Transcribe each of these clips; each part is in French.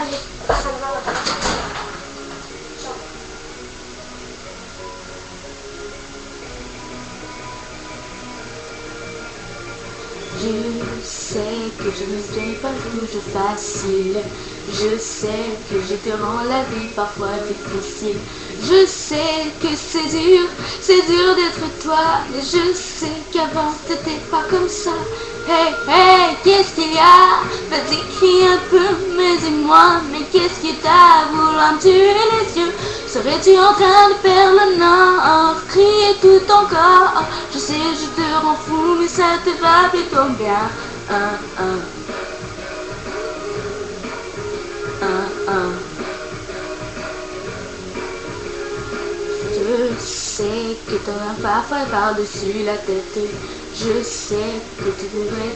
Allez, ça va là-bas. Je sais que je ne suis pas toujours facile. Je sais que je te rends la vie parfois difficile. Je sais que c'est dur d'être toi. Mais je sais qu'avant c'était pas comme ça. Hey, hey, qu'est-ce qu'il y a? Vas-y, crie un peu, mais dis-moi, mais qu'est-ce qui t'a vouloir me tuer les yeux? Serais-tu en train de perdre le nord? Crier tout ton corps. Je sais, je te rends fou, mais ça te va plutôt bien. Je sais que t'en as parfois par-dessus la tête. Je sais que tu devrais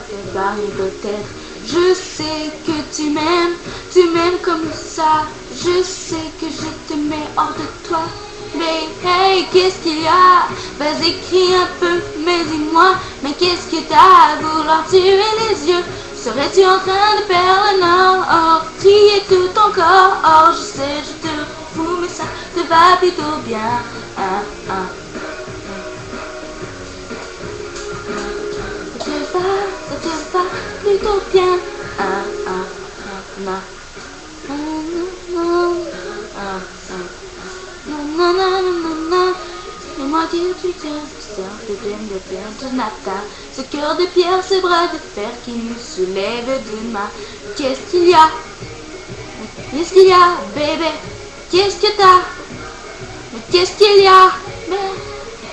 t'épargner peut-être. Je sais que tu m'aimes comme ça. Je sais que je te mets hors de toi. Mais hey, qu'est-ce qu'il y a? Vas-y, crie un peu, mais dis-moi, mais qu'est-ce que t'as à vouloir tuer les yeux? Serais-tu en train de perdre le nord? Crier tout ton corps. Je sais, je te fous, mais ça te va plutôt bien. Ça te va plutôt bien. Moi dire tu tiens, de bien de matin. Ce cœur de pierre, ce bras de fer qui nous soulève d'une main. Qu'est-ce qu'il y a? Qu'est-ce qu'il y a, bébé? Qu'est-ce que t'as? Mais qu'est-ce qu'il y a?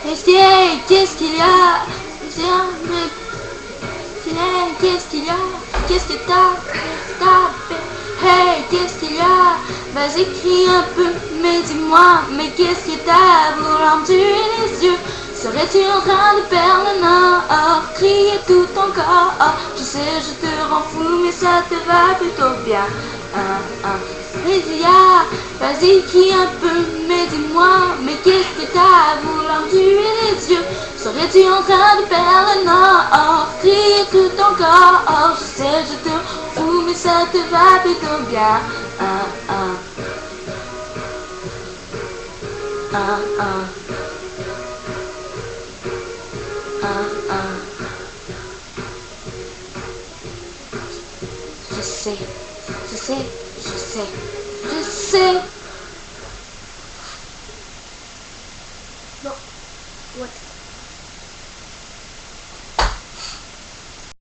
Qu'est-ce qu'il y a? Qu'est-ce qu'il y a? Qu'est-ce qu'il y a? Qu'est-ce que t'as? Hey, qu'est-ce qu'il y a? Vas-y, crie un peu, mais dis-moi, mais qu'est-ce que t'as à vouloir me tuer les yeux? Serais-tu en train de perdre le nord? Crier tout ton corps. Je sais, je te rends fou, mais ça te va plutôt bien. Vas-y, crie un peu, mais dis-moi, mais qu'est-ce que t'as à vouloir me tuer les yeux? Serais-tu en train de perdre le nord? Crier tout ton corps. Je sais, je te fous, mais ça te va plutôt bien. Je sais, je sais, je sais, je sais.